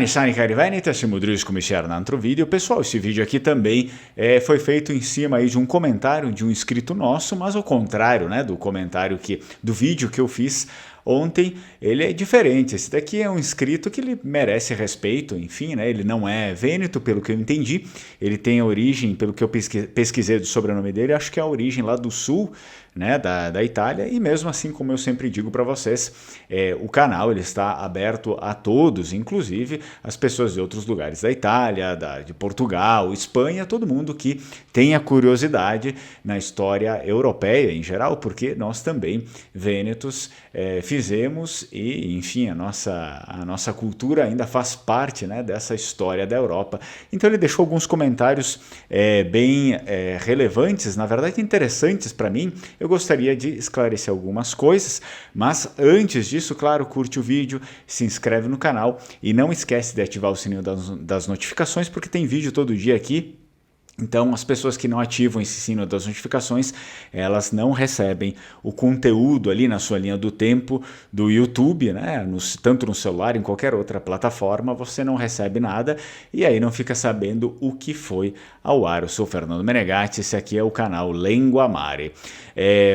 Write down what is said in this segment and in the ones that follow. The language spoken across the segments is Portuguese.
Sani cari Veneta, siamo come c'era un altro video. Pessoal, esse vídeo aqui também foi feito em cima aí de um comentário de um inscrito nosso, mas ao contrário, né, do vídeo que eu fiz ontem, ele é diferente. Esse daqui é um inscrito que ele merece respeito, enfim, né? Ele não é vêneto, pelo que eu entendi. Ele tem a origem, pelo que eu pesquisei do sobrenome dele, acho que é a origem lá do sul, né, da Itália, e mesmo assim, como eu sempre digo para vocês, o canal ele está aberto a todos, inclusive as pessoas de outros lugares da Itália, de Portugal, Espanha, todo mundo que tenha curiosidade na história europeia em geral, porque nós também, vênetos, fizemos e, enfim, a nossa cultura ainda faz parte, né, dessa história da Europa. Então ele deixou alguns comentários bem relevantes, na verdade interessantes para mim. Eu gostaria de esclarecer algumas coisas, mas antes disso, claro, curte o vídeo, se inscreve no canal e não esquece de ativar o sininho das notificações, porque tem vídeo todo dia aqui. Então, as pessoas que não ativam esse sino das notificações, elas não recebem o conteúdo ali na sua linha do tempo do YouTube, né? Tanto no celular, em qualquer outra plataforma, você não recebe nada e aí não fica sabendo o que foi ao ar. Eu sou o Fernando Menegatti, esse aqui é o canal Lenguamare.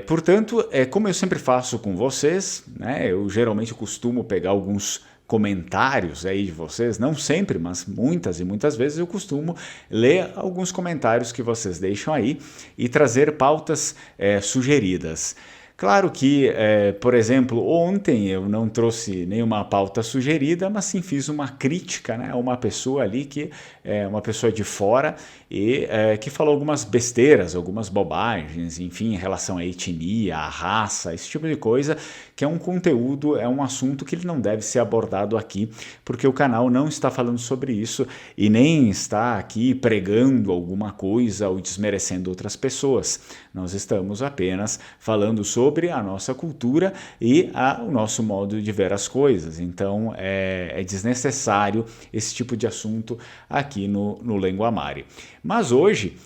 Portanto, como eu sempre faço com vocês, né? Eu geralmente costumo pegar alguns comentários aí de vocês, não sempre, mas muitas e muitas vezes eu costumo ler alguns comentários que vocês deixam aí e trazer pautas sugeridas. Claro que, por exemplo, ontem eu não trouxe nenhuma pauta sugerida, mas sim fiz uma crítica, né, a uma pessoa ali que é uma pessoa de fora e que falou algumas besteiras, algumas bobagens, enfim, em relação à etnia, à raça, esse tipo de coisa, que é um conteúdo, é um assunto que ele não deve ser abordado aqui, porque o canal não está falando sobre isso e nem está aqui pregando alguma coisa ou desmerecendo outras pessoas. Nós estamos apenas falando sobre a nossa cultura e o nosso modo de ver as coisas. Então é desnecessário esse tipo de assunto aqui no Lenguamare. Mas hoje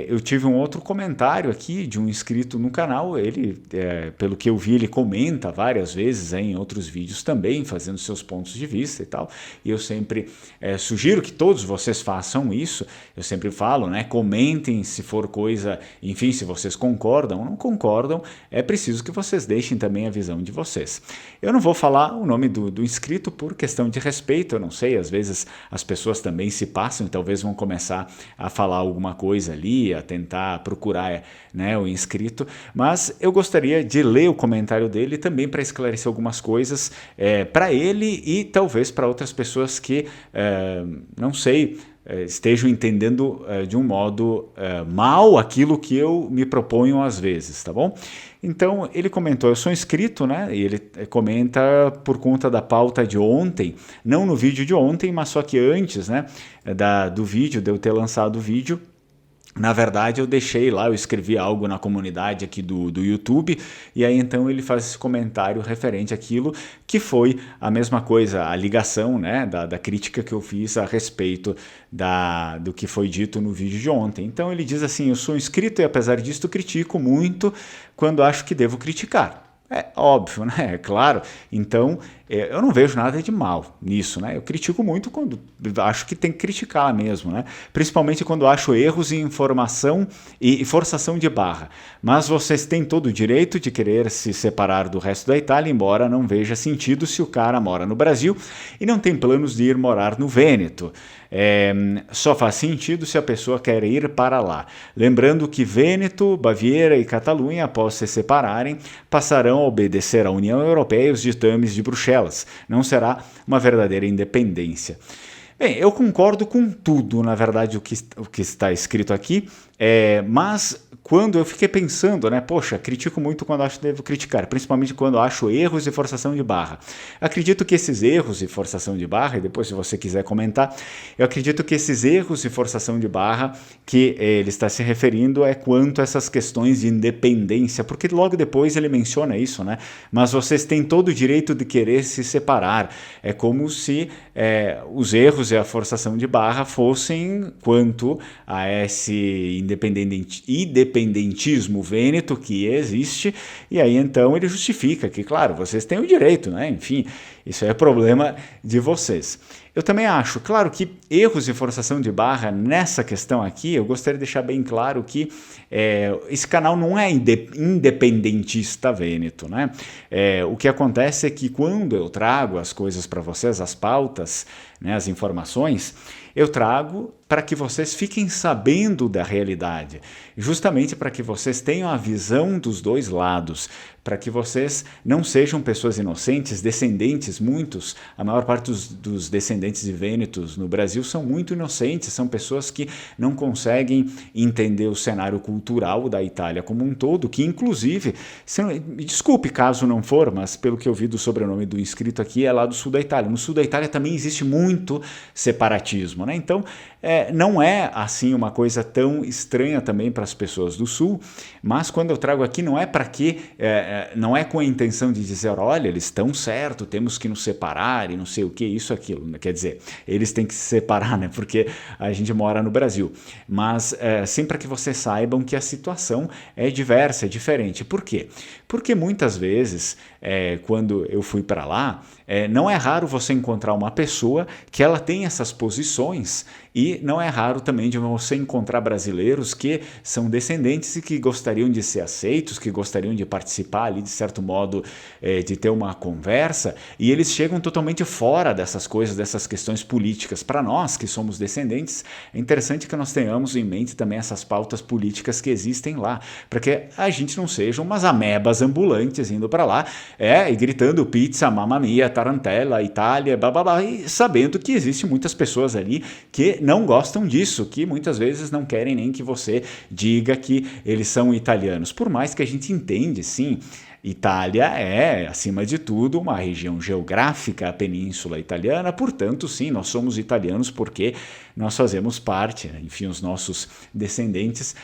eu tive um outro comentário aqui de um inscrito no canal. Ele, pelo que eu vi, ele comenta várias vezes em outros vídeos também, fazendo seus pontos de vista e tal. E eu sempre sugiro que todos vocês façam isso. Eu sempre falo, né? Comentem se for coisa, enfim, se vocês concordam ou não concordam, é preciso que vocês deixem também a visão de vocês. Eu não vou falar o nome do inscrito por questão de respeito, eu não sei, às vezes as pessoas também se passam e talvez vão começar a falar alguma coisa ali, a tentar procurar, né, o inscrito, mas eu gostaria de ler o comentário dele também para esclarecer algumas coisas para ele e talvez para outras pessoas que, não sei, estejam entendendo de um modo mal aquilo que eu me proponho às vezes, tá bom? Então, ele comentou, eu sou inscrito, né? E ele comenta por conta da pauta de ontem, não no vídeo de ontem, mas só que antes, né, do vídeo, de eu ter lançado o vídeo. Na verdade, eu deixei lá, eu escrevi algo na comunidade aqui do YouTube, e aí então ele faz esse comentário referente àquilo, que foi a mesma coisa, a ligação, né, da crítica que eu fiz a respeito do que foi dito no vídeo de ontem. Então ele diz assim, eu sou inscrito e apesar disso critico muito quando acho que devo criticar. É óbvio, né? É claro. Então, eu não vejo nada de mal nisso, né? Eu critico muito quando acho que tem que criticar mesmo, né? Principalmente quando acho erros em informação e forçação de barra. Mas vocês têm todo o direito de querer se separar do resto da Itália, embora não veja sentido se o cara mora no Brasil e não tem planos de ir morar no Vêneto. Só faz sentido se a pessoa quer ir para lá. Lembrando que Vêneto, Baviera e Catalunha, após se separarem, passarão a obedecer à União Europeia e os ditames de Bruxelas. Não será uma verdadeira independência. Bem, eu concordo com tudo, na verdade, o que está escrito aqui, mas quando eu fiquei pensando, né, poxa, critico muito quando acho que devo criticar, principalmente quando acho erros e forçação de barra. Acredito que esses erros e forçação de barra, e depois se você quiser comentar, eu acredito que esses erros e forçação de barra que ele está se referindo é quanto a essas questões de independência, porque logo depois ele menciona isso, né, mas vocês têm todo o direito de querer se separar. É como se os erros e a forçação de barra fossem quanto a esse independentismo vêneto que existe, e aí então ele justifica que, claro, vocês têm o direito, né? Enfim, Isso é problema de vocês. Eu também acho, claro que erros de forçação de barra nessa questão aqui, eu gostaria de deixar bem claro que esse canal não é independentista Vêneto, né? O que acontece é que quando eu trago as coisas para vocês, as pautas, né, as informações, eu trago para que vocês fiquem sabendo da realidade, justamente para que vocês tenham a visão dos dois lados, para que vocês não sejam pessoas inocentes, descendentes, muitos, a maior parte dos descendentes de Vênetos no Brasil são muito inocentes, são pessoas que não conseguem entender o cenário cultural da Itália como um todo, que inclusive, me desculpe caso não for, mas pelo que eu vi do sobrenome do inscrito aqui, é lá do sul da Itália. No sul da Itália também existe muito separatismo, né? Então, não é assim uma coisa tão estranha também para as pessoas do sul, mas quando eu trago aqui não é para que, não é com a intenção de dizer, olha, eles estão certo, temos que nos separar e não sei o que, isso, aquilo. Quer dizer, eles têm que se separar, né? Porque a gente mora no Brasil. Mas sim para que vocês saibam que a situação é diversa, é diferente. Por quê? Porque muitas vezes, quando eu fui para lá, não é raro você encontrar uma pessoa que ela tem essas posições e não é raro também de você encontrar brasileiros que são descendentes e que gostariam de ser aceitos, que gostariam de participar ali, de certo modo, de ter uma conversa, e eles chegam totalmente fora dessas coisas, dessas questões políticas. Para nós, que somos descendentes, é interessante que nós tenhamos em mente também essas pautas políticas que existem lá, para que a gente não seja umas amebas ambulantes indo para lá e gritando pizza, mamma mia, tarantella, Itália, bababá, e sabendo que existem muitas pessoas ali que não gostam disso, que muitas vezes não querem nem que você diga que eles são italianos. Por mais que a gente entende, sim, Itália é, acima de tudo, uma região geográfica, a Península Italiana, portanto, sim, nós somos italianos porque nós fazemos parte, enfim, os nossos descendentes,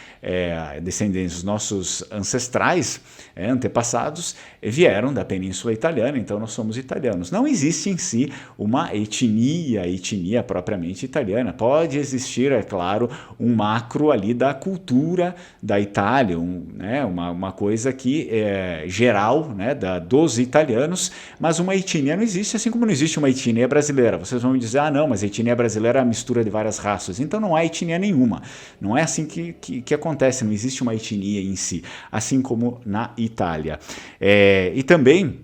os nossos ancestrais, antepassados, vieram da Península Italiana, então nós somos italianos. Não existe em si uma etnia propriamente italiana. Pode existir, é claro, um macro ali da cultura da Itália, uma coisa que é geral, né, dos italianos, mas uma etnia não existe, assim como não existe uma etnia brasileira. Vocês vão me dizer, não, mas a etnia brasileira é a mistura de várias raças. Então não há etnia nenhuma. Não é assim que acontece, não existe uma etnia em si, assim como na Itália. E também,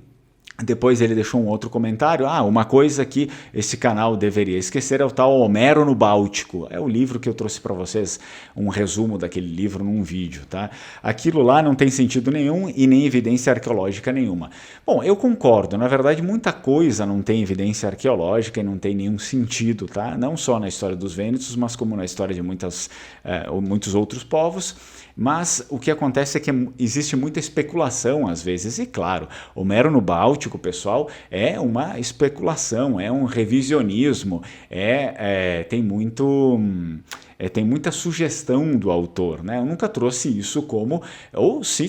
depois ele deixou um outro comentário, uma coisa que esse canal deveria esquecer é o tal Homero no Báltico. É o livro que eu trouxe para vocês, um resumo daquele livro num vídeo, tá? Aquilo lá não tem sentido nenhum e nem evidência arqueológica nenhuma. Bom, eu concordo, na verdade muita coisa não tem evidência arqueológica e não tem nenhum sentido, tá? Não só na história dos Vênetos, mas como na história de muitos outros povos. Mas o que acontece é que existe muita especulação às vezes, e claro, Homero no Báltico, pessoal, é uma especulação, é um revisionismo, tem muita sugestão do autor, né? Eu nunca trouxe isso como, ou se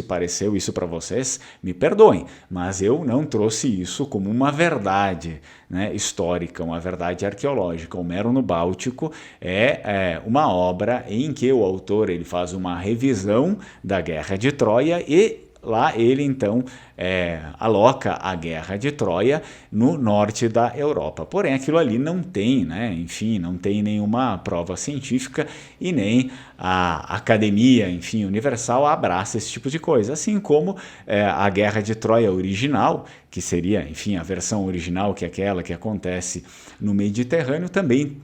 pareceu isso para vocês, me perdoem, mas eu não trouxe isso como uma verdade, né, histórica, uma verdade arqueológica. Homero no Báltico é uma obra em que o autor ele faz uma revisão da Guerra de Troia e lá ele então aloca a Guerra de Troia no norte da Europa. Porém, aquilo ali não tem, né? Enfim, não tem nenhuma prova científica e nem a academia, enfim, universal abraça esse tipo de coisa. Assim como a Guerra de Troia original, que seria, enfim, a versão original, que é aquela que acontece no Mediterrâneo, também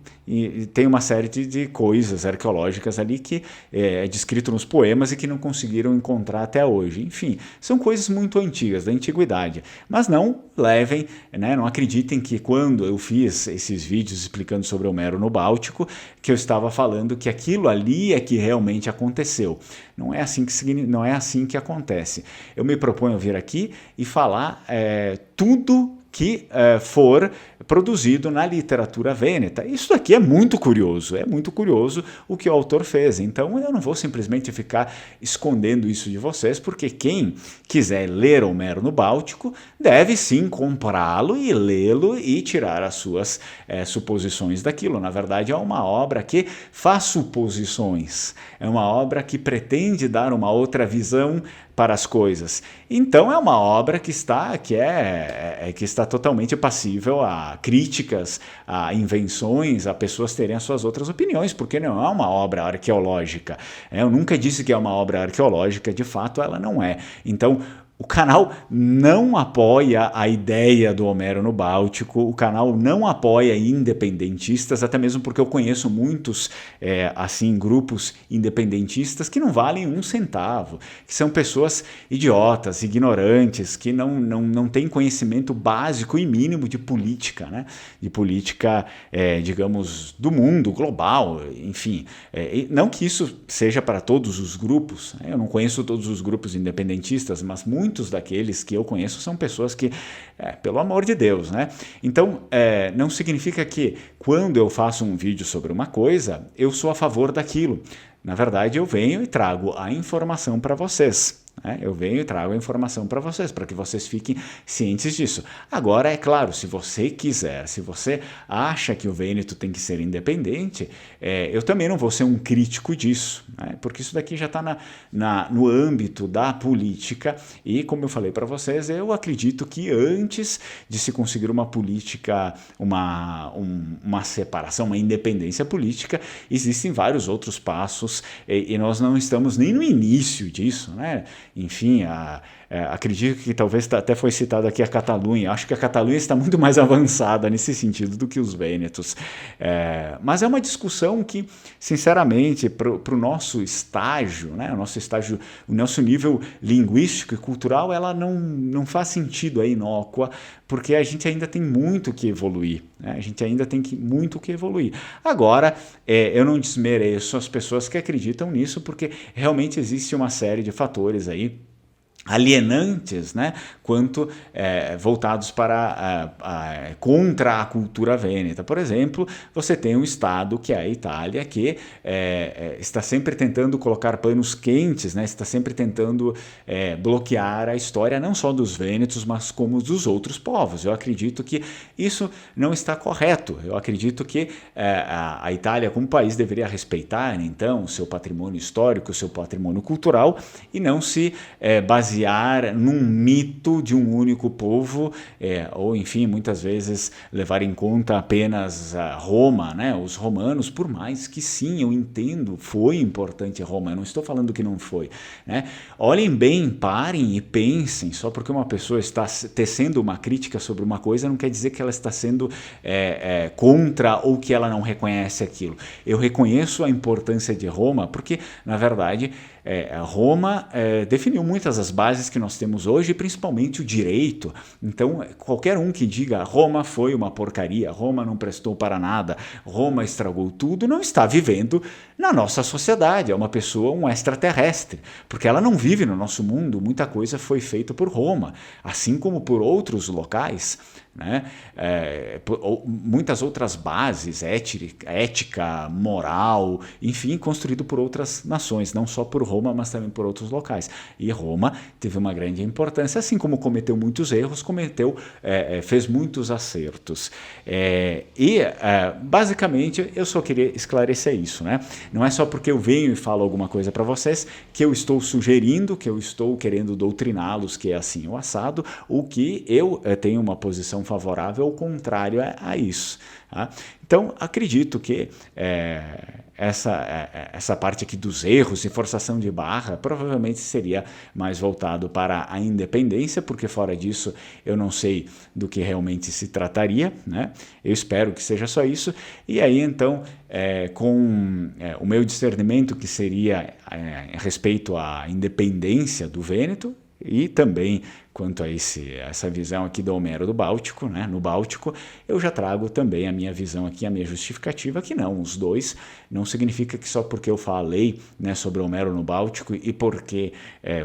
tem uma série de coisas arqueológicas ali que é descrito nos poemas e que não conseguiram encontrar até hoje. Enfim, são coisas muito antigas, da antiguidade. Mas não levem, né, não acreditem que quando eu fiz esses vídeos explicando sobre Homero no Báltico, que eu estava falando que aquilo ali é que realmente aconteceu. Não é assim que acontece. Eu me proponho vir aqui e falar tudo que for produzido na literatura vêneta. Isso daqui é muito curioso o que o autor fez. Então eu não vou simplesmente ficar escondendo isso de vocês, porque quem quiser ler Homero no Báltico deve sim comprá-lo e lê-lo e tirar as suas suposições daquilo. Na verdade é uma obra que faz suposições, é uma obra que pretende dar uma outra visão para as coisas. Então é uma obra que está totalmente passível a críticas, a invenções, a pessoas terem as suas outras opiniões, porque não é uma obra arqueológica. Eu nunca disse que é uma obra arqueológica, de fato ela não é. Então, o canal não apoia a ideia do Homero no Báltico, o canal não apoia independentistas, até mesmo porque eu conheço muitos assim, grupos independentistas que não valem um centavo, que são pessoas idiotas, ignorantes, que não têm conhecimento básico e mínimo de política, né? De política, digamos, do mundo, global, enfim. Não que isso seja para todos os grupos, né? Eu não conheço todos os grupos independentistas, mas muitos daqueles que eu conheço são pessoas que, pelo amor de Deus, né? Então, não significa que quando eu faço um vídeo sobre uma coisa, eu sou a favor daquilo. Na verdade, eu venho e trago a informação para vocês. Eu venho e trago a informação para vocês, para que vocês fiquem cientes disso. Agora, é claro, se você quiser, se você acha que o Vêneto tem que ser independente, eu também não vou ser um crítico disso, né? Porque isso daqui já está no âmbito da política e, como eu falei para vocês, eu acredito que antes de se conseguir uma política, uma separação, uma independência política, existem vários outros passos e nós não estamos nem no início disso, né? Enfim, acredito que talvez até foi citado aqui a Catalunha. Acho que a Catalunha está muito mais avançada nesse sentido do que os vênetos. Mas é uma discussão que, sinceramente, para o nosso estágio, né, o nosso nível linguístico e cultural, ela não faz sentido, é inócua, porque a gente ainda tem muito que evoluir. Né? A gente ainda tem muito que evoluir. Agora, eu não desmereço as pessoas que acreditam nisso, porque realmente existe uma série de fatores aí alienantes, né, quanto voltados para contra a cultura vêneta. Por exemplo, você tem um estado que é a Itália, que está sempre tentando colocar panos quentes, né, está sempre tentando bloquear a história não só dos vênetos, mas como dos outros povos. Eu acredito que isso não está correto. Eu acredito que a Itália, como país, deveria respeitar, então, o seu patrimônio histórico, o seu patrimônio cultural, e não se basear num mito de um único povo, ou enfim, muitas vezes levar em conta apenas Roma, né? Os romanos, por mais que sim, eu entendo, foi importante Roma, eu não estou falando que não foi, né? Olhem bem, parem e pensem, só porque uma pessoa está tecendo uma crítica sobre uma coisa, não quer dizer que ela está sendo contra ou que ela não reconhece aquilo. Eu reconheço a importância de Roma, porque, na verdade, Roma definiu muitas das bases que nós temos hoje, principalmente o direito. Então, qualquer um que diga Roma foi uma porcaria, Roma não prestou para nada, Roma estragou tudo, não está vivendo na nossa sociedade, é uma pessoa, um extraterrestre, porque ela não vive no nosso mundo, muita coisa foi feita por Roma, assim como por outros locais, né? Muitas outras bases, ética, moral, enfim, construído por outras nações, não só por Roma, mas também por outros locais. E Roma teve uma grande importância, assim como cometeu muitos erros, fez muitos acertos. Basicamente, eu só queria esclarecer isso, né? Não é só porque eu venho e falo alguma coisa para vocês que eu estou sugerindo, que eu estou querendo doutriná-los que é assim o assado, ou que eu tenho uma posição favorável ao contrário a isso. Tá? Então, acredito que essa parte aqui dos erros e forçação de barra provavelmente seria mais voltado para a independência, porque fora disso eu não sei do que realmente se trataria, né? Eu espero que seja só isso. E aí, então, com o meu discernimento, que seria em respeito à independência do Vêneto, e também quanto a essa visão aqui do Homero do Báltico, né? No Báltico, eu já trago também a minha visão aqui, a minha justificativa, que não, os dois não significa que só porque eu falei, né, sobre Homero no Báltico e porque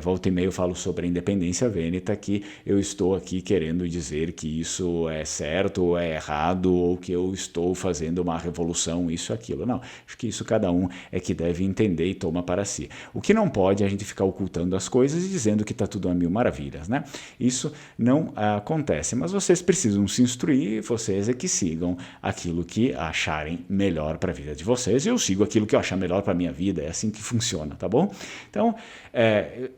volta e meia eu falo sobre a independência vêneta, que eu estou aqui querendo dizer que isso é certo ou é errado, ou que eu estou fazendo uma revolução, isso, aquilo. Não, acho que isso cada um é que deve entender e toma para si. O que não pode é a gente ficar ocultando as coisas e dizendo que está tudo a mil maravilhas, né? isso não acontece. Mas vocês precisam se instruir, vocês é que sigam aquilo que acharem melhor para a vida de vocês. Eu sigo aquilo que eu achar melhor para a minha vida, é assim que funciona, tá bom? Então,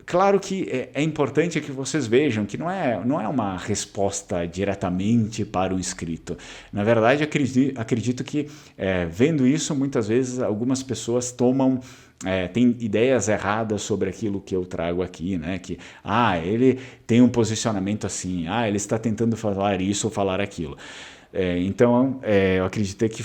claro que é importante que vocês vejam que não é uma resposta diretamente para o inscrito. Na verdade, acredito que vendo isso, muitas vezes algumas pessoas têm ideias erradas sobre aquilo que eu trago aqui, né? Que, ele tem um posicionamento assim, ele está tentando falar isso ou falar aquilo. Então, eu acreditei que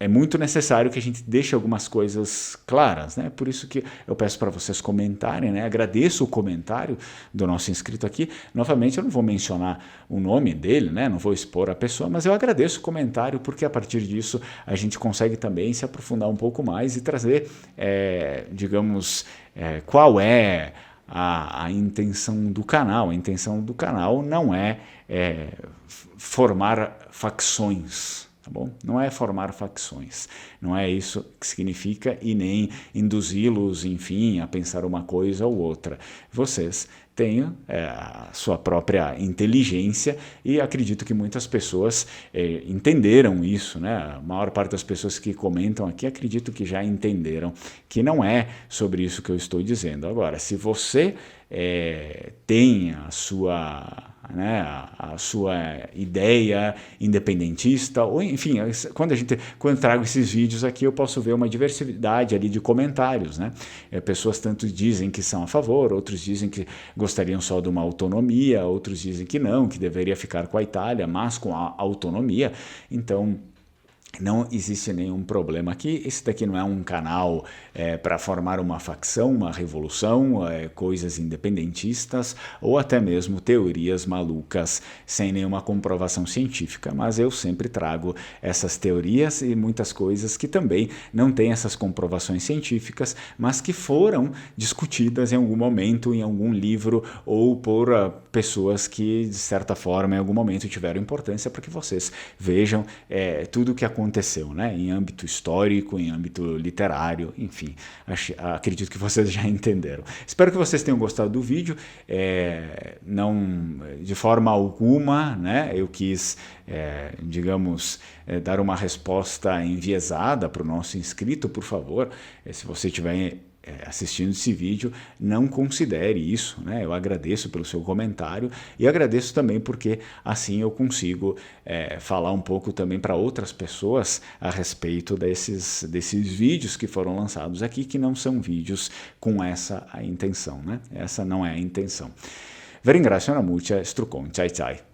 é muito necessário que a gente deixe algumas coisas claras, né? Por isso que eu peço para vocês comentarem, né? Agradeço o comentário do nosso inscrito aqui. Novamente, eu não vou mencionar o nome dele, né? Não vou expor a pessoa, mas eu agradeço o comentário porque a partir disso a gente consegue também se aprofundar um pouco mais e trazer, digamos, qual é a intenção do canal. A intenção do canal não é formar facções. Tá bom? Não é formar facções, não é isso que significa e nem induzi-los, enfim, a pensar uma coisa ou outra. Vocês têm a sua própria inteligência e acredito que muitas pessoas entenderam isso, né? A maior parte das pessoas que comentam aqui acredito que já entenderam que não é sobre isso que eu estou dizendo. Agora, se você tem a sua ideia independentista, ou enfim, quando eu trago esses vídeos aqui, eu posso ver uma diversidade ali de comentários, né? Pessoas tanto dizem que são a favor, outros dizem que gostariam só de uma autonomia, outros dizem que não, que deveria ficar com a Itália, mas com a autonomia. Então, não existe nenhum problema aqui. Esse daqui não é um canal para formar uma facção, uma revolução, coisas independentistas ou até mesmo teorias malucas sem nenhuma comprovação científica, mas eu sempre trago essas teorias e muitas coisas que também não têm essas comprovações científicas, mas que foram discutidas em algum momento, em algum livro ou por pessoas que, de certa forma, em algum momento tiveram importância para que vocês vejam tudo o que aconteceu, né? Em âmbito histórico, em âmbito literário, enfim, acredito que vocês já entenderam. Espero que vocês tenham gostado do vídeo, não de forma alguma, né? Eu quis, digamos, dar uma resposta enviesada para o nosso inscrito. Por favor, se você tiver assistindo esse vídeo, não considere isso, né? Eu agradeço pelo seu comentário e agradeço também porque assim eu consigo falar um pouco também para outras pessoas a respeito desses vídeos que foram lançados aqui, que não são vídeos com essa a intenção, né? Essa não é a intenção. Vi ringrazio, una mucha, strucon, ciao ciao.